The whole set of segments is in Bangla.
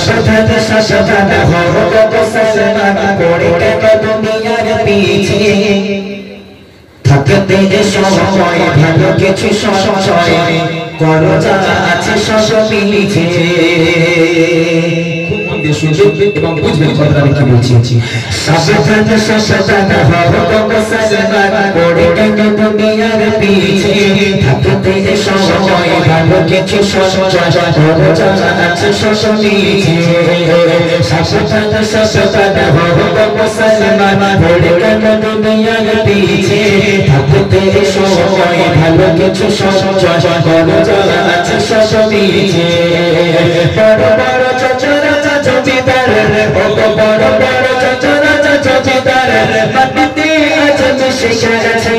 সাবধান সাবধান হও গো মুসলমান পড়ে কেন দুনিয়ার পিছে থাকতে সময় ভালো কিছু সঞ্চয় করো যা আছে সব মিছে খুব মন দিয়ে শুনবেন এবং বুঝবেন কথাটা আমি কি বলছি সাবধান সাবধান হও গো মুসলমান পড়ে কেন দুনিয়ার পিছে থাকতে সময় ভালো কিছু সঞ্চয় করো যা আছে সব মিছে সাবধান সাবধান হও গো মুসলমান পড়ে কেন দুনিয়ার পিছে থাকতে সময় ভালো কিছু সঞ্চয় করো যা আছে সব মিছে বড় বড় চচরা জমিদার বড় বড় চচরা জমিদার মাটিতে আছে মিশে গেছে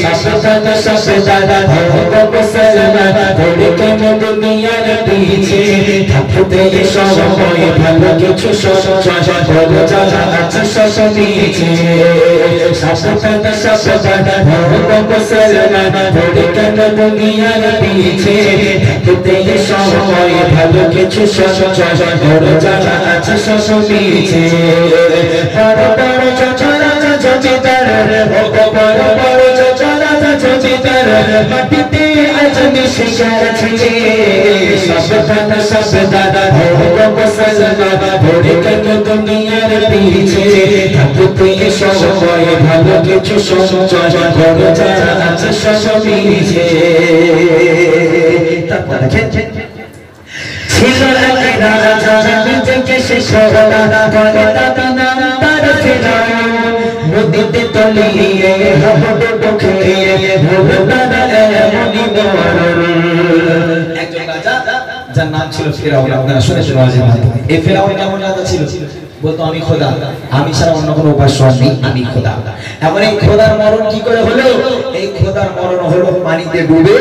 সাবধান সাবধান হও গো মুসলমান পড়ে কেন দুনিয়ার পিছে থাকতে সময় ভালো কিছু সঞ্চয় করো যা আছে সব মিছে সাবধান সাবধান হও গো মুসলমান পড়ে কেন দুনিয়ার পিছে থাকতে সময় ভালো কিছু সঞ্চয় করো যা আছে সব মিছে বড় বড় চচরা জমিদার বড় বড় চচরা জমিদার মাটিতে আজ মিশে গেছে সাবধান সাবধান হও গো মুসলমান পড়ে কেন দুনিয়ার পিছে থাকতে সময় ভালো কিছু সঞ্চয় করো যা আছে সব মিছে তারপর দেখেন ছিল এক রাজা নিজেকে শেষ করা কথা বিনা তার ফেরাও নদীতে তলিয়ে হাবুডুবু খেয়ে হলো তার এমনই মরণ একজন রাজা যার নাম ছিল ফেরাউন আপনারা শুনেছেন ওয়াজের মাধ্যমে এই ফেরাউন কেমন রাজা ছিল বলতো আমি খোদা আমি ছাড়া অন্য কোনো উপাস্য নেই আমি খোদা এমন এই খোদার মরণ কি করে হলো এই খোদার মরণ হলো পানিতে ডুবে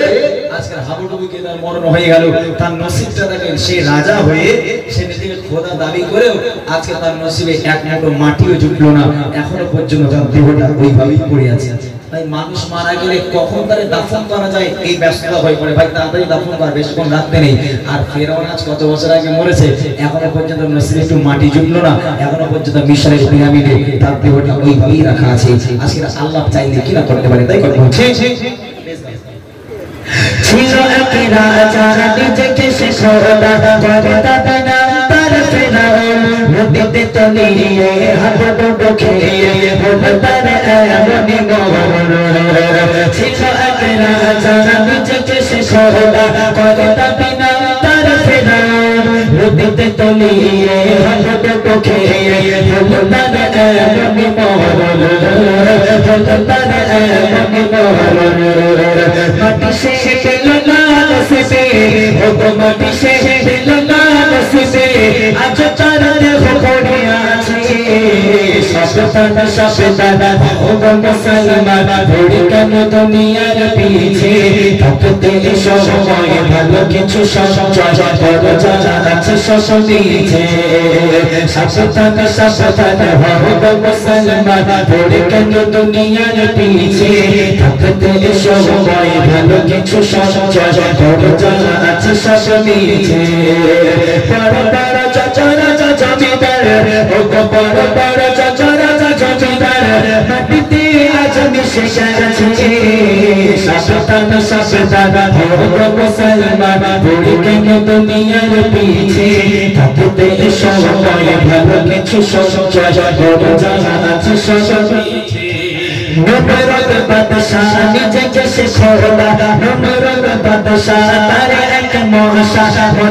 আজকাল হাবুডুবুকে তার মরণ হয়ে গেল তার নসিবটা দেখেন সে রাজা হয়ে সে নিজেকে খোদা দাবি করেও আজকে তার নসিবে এক মুঠো মাটিও জুটলো না এখনো পর্যন্ত তার দেহটা ওইভাবেই পড়ে আছে ভাই মানুষ মারা গেলে কখন তারে দাফন করা যায় এই ব্যস্ততা হয়ে পড়ে ভাই তাড়াতাড়ি দাফন কর বেশিক্ষণ রাখতে নেই আর ফেরাউন আজ কত বছর আগে মরেছে এখনো পর্যন্ত নসিবে একটু মাটি জুটলো না এখনো পর্যন্ত মিশরের পিরামিডে তার দেহটা ওইভাবেই রাখা আছে আজকে আল্লাহ চাইলে কি না করতে পারে তাই কথা বলছে ছিল এক রাজা নিজেকে শেষ করা কথা বিনা তার ফেরাউন নদীতে তলিয়ে হাবুডুবু খেয়ে হলো তার এমনই মরণ ছিল এক রাজা নিজেকে শেষ করা কথা বিনা তার ফেরাউন নদীতে তলিয়ে হাবুডুবু খেয়ে হলো তার এমনই মরণ হলো তার এমনই মরণ মাটি সে পেল না নসিবে ও মাটি সে পেল না নসিবে আজ তার দেহ পড়ে আছে সাবধান সাবধান হও গো মুসলমান পড়ে কেন দুনিয়ার পিছে থাকতে সময় ভালো কিছু সঞ্চয় করো যা আছে সব মিছে সাবধান সাবধান হও গো মুসলমান পড়ে কেন দুনিয়ার পিছে থাকতে সময় ভালো কিছু সঞ্চয় করো যা আছে সব মিছে বড় বড় চচরা জমিদার ও গো বড় বড় চচরা জমিদার মাটিতে আজ মিশে গেছে সাবধান সাবধান হও গো মুসলমান পড়ে কেন দুনিয়ার পিছে থাকতে সময় ভালো কিছু সঞ্চয় করো যা আছে সব মিছে নমরুদ বাদশাহ নিজেকে শেষ করা নমরুদ বাদশাহ তার এক মশা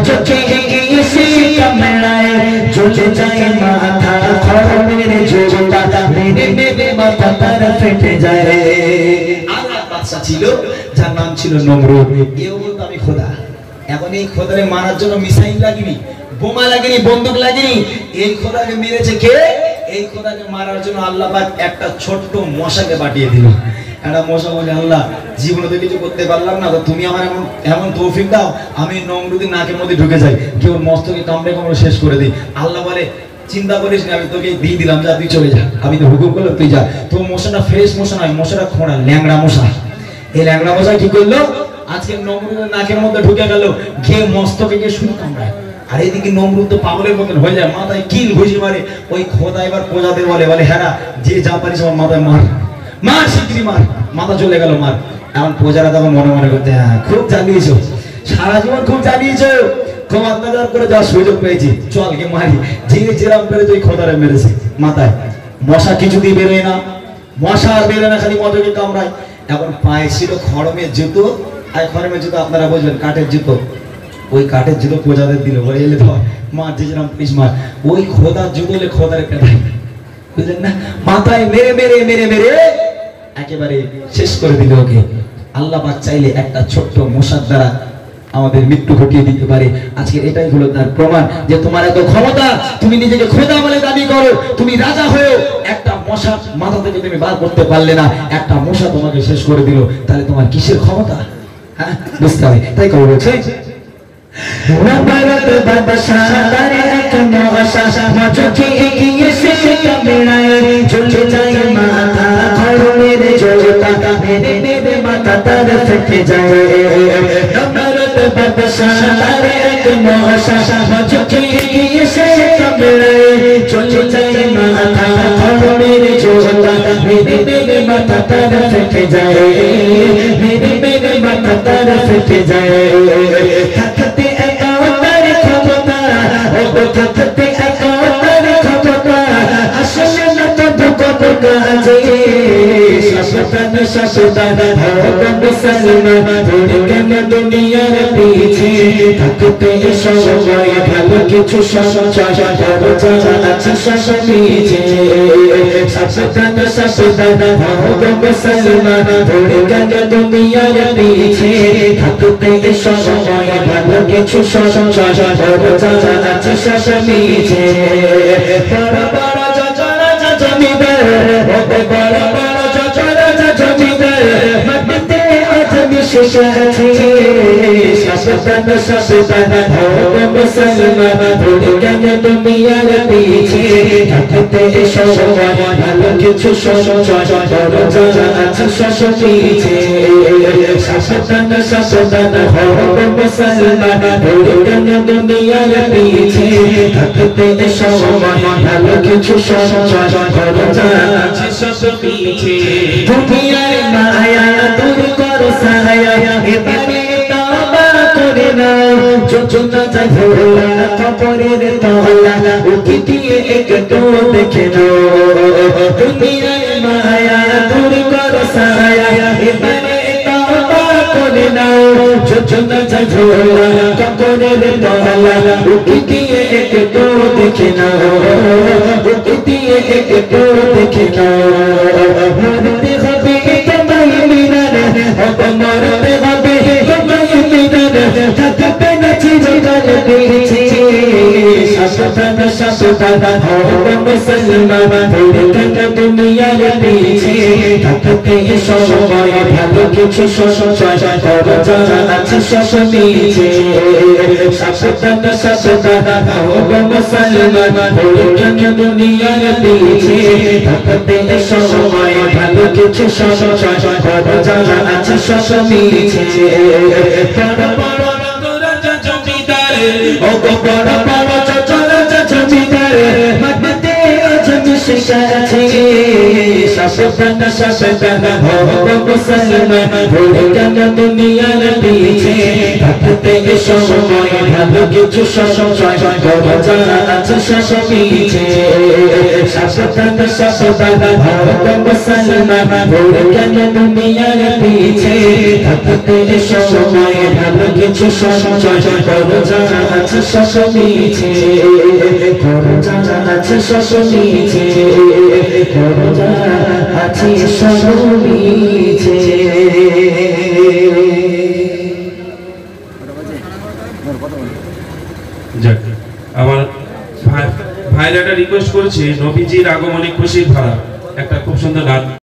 চোখে গিয়েছে কামড়ায় জ্বলে যায় মাথা খড়মের ঝোলটা মেরে মেরে মাথা তার ফেটে যায় আর এক বাদশা ছিল যার নাম ছিল নমরুদ এও বলতো আমি খোদা এখন এই খোদারে মারার জন্য মিসাইল লাগেনি বোমা লাগেনি বন্দুক লাগেনি এই খোদাকে মেরেছে কে এই খোদাকে মারার জন্য আল্লাহ পাক একটা ছোট্ট মশাকে পাঠিয়ে দিল একটা মশা বলে আল্লাহ জীবনে তো কিছু করতে পারলাম না তো তুমি আমার এমন তৌফিক দাও আমি নমরুদের নাকের মধ্যে ঢুকে যাই কেউ মস্তকে কামড়ে কামড়ে শেষ করে দিই আল্লাহ বলে চিন্তা করিস না আমি তোকে দিয়ে দিলাম যা তুই চলে যা আমি তো হুকুম করলাম তুই যা তো মশাটা ফ্রেশ মশা নয় মশাটা খোঁড়া ল্যাংড়া মশা এই ল্যাংড়া মশা কি করলো আজকে নমরুদের নাকের মধ্যে ঢুকে গেল গিয়ে মস্তকে গিয়ে শুরু কামড়ায় আর এদিকে নমরুদ তো পাগলের মতন হয়ে যায়, মাথায় কিল ঘুষি মারে। ওই খোদা এবার প্রজাদের বলে হ্যাঁ যে যা পারিস আমার মাথায় মার, মার শিগগিরি মার, মাথা চলে গেল মার। এখন প্রজারা তখন মনে মনে করতে হ্যাঁ খুব জ্বালিয়েছো, সারা জীবন খুব জ্বালিয়েছো, খুব অত্যাচার করে যাওয়ার সুযোগ পেয়েছি, চল কে মারি। যে যেরাম পেরেছে ওই খোদারে মেরেছে মাথায়। মশা কিছুতেই বেরোয় না, মশা আর বেরোয় না, খালি মশাকে কামড়ায়। এখন পায়ে ছিল খড়মের জুতো, আর খড়মের জুতো আপনারা বুঝবেন কাঠের জুতো, ওই কাঠের জুতো প্রজাদের দিল, বলে এলে ধর মার, যে যেরাম পিস মার। ওই খোদার জুতো হলে খোদারে পেটায়, বুঝলেন না, মাথায় মেরে মেরে মেরে মেরে একেবারে শেষ করে দিল ওকে। আল্লাহ পাক চাইলে একটা ছোট্ট মশার দ্বারা আমাদের মৃত্যু ঘটিয়ে দিতে পারে। আজকে এটাই হলো তার প্রমাণ যে তোমার এত ক্ষমতা, তুমি নিজেকে খোদা বলে দাবি করো, তুমি রাজা হয়েও একটা মশা মাথা থেকে তুমি বার করতে পারলে না, একটা মশা তোমাকে শেষ করে দিল, তাহলে তোমার কিসের ক্ষমতা? হ্যাঁ, বুঝতে হবে। তাই কবে বলছে নবরত বাদশাহ তারে এক মশা মচকে এগিয়ে সে কামড়ায়, ঝুলে যায় মাথা খড়মের জোতা, মেরে মেরে মাথা তার ফেটে যায়। নবরত বাদশাহ তারে এক মশা মচকে এগিয়ে সে কামড়ায়, ঝুলে যায় মাথা খড়মের জোতা, মেরে মেরে মাথা তার ফেটে যায়, মেরে মেরে মাথা তার ফেটে যায়। থাকতে একাত্তর ক্ষমতা, থাকতে একাত্তর ক্ষমতা, আসলে না তো কত কাজে সাবধান সাবধান হব মুসলমান, ধরে কেন দুনিয়ার পিছে থাকতে সময় ভালো কিছু সঞ্চয় আছে সব পিছে। সাবধান সাবধান হব মুসলমান, ধরে কেন দুনিয়ার পিছে থাকতে সময় ভালো কিছু সঞ্চয় আছে সব পিছে। বড় বড় জমিদার, বড় বড় জমিদার মাটিতে আজ মিশে গেছে। সাবধান সাবধান হব মুসলমান, ধরে কেন দুনিয়ার পিছে থাকতে সময় ভালো কিছু সঞ্চয় আছে সব পিছে। সাবধান সাবধান হব মুসলমান, ধরে কেন দুনিয়ার পিছে থাকতে সময় ভালো কিছু সঞ্চয় আছে সব পিছে। দুনিয়ার মায়া দূর করো সায়া, এবারে তওবা করে নাও, যোজনা যায় ভোলা কবরের তলা, উকি দিয়ে একটু দেখে নাও। দুনিয়ার মায়া দূর করো সায়া, এবারে তওবা করে নাও, যোজনা যায় ভোলা কবরের তলা, উকি দিয়ে একটু দেখে নাও, উকি দিয়ে একটু দেখে নাও। মরতে হবে তোমায় মিনার, মরতে হবে তোমায় মিনার, থাকবে না চিরকাল বেঁচে। সাবধান সাবধান হব মুসলমান, ধরে কেন দুনিয়ার পিছে থাকতে সময় ভালো কিছু সঞ্চয় আছে সব পিছে। সাবধান সাবধান হব মুসলমান, ধরে কেন দুনিয়ার পিছে থাকতে সময় ভালো কিছু সঞ্চয় আছে সব পিছে। বড় বড় রাজা জমিদার, ও বড় বড় রাজা জমিদার মাটিতে আজ মিশে গেছে। সাবধান সাবধান হব মুসলমান, ধরে কেন দুনিয়ার পিছে থাকতে সময় ভালো কিছু সঞ্চয় আছে সব পিছে। সাবধান সাবধান হব মুসলমান, ধরে কেন দুনিয়ার পিছে থাকতে সময় ভালো কিছু সঞ্চয় আছে সব পিছে। আছে সব পিছে, আছে সব পিছে। আমার ভাইরা রিকোয়েস্ট করেছে নবীজির আগমনে খুশির ধারা, একটা খুব সুন্দর গান।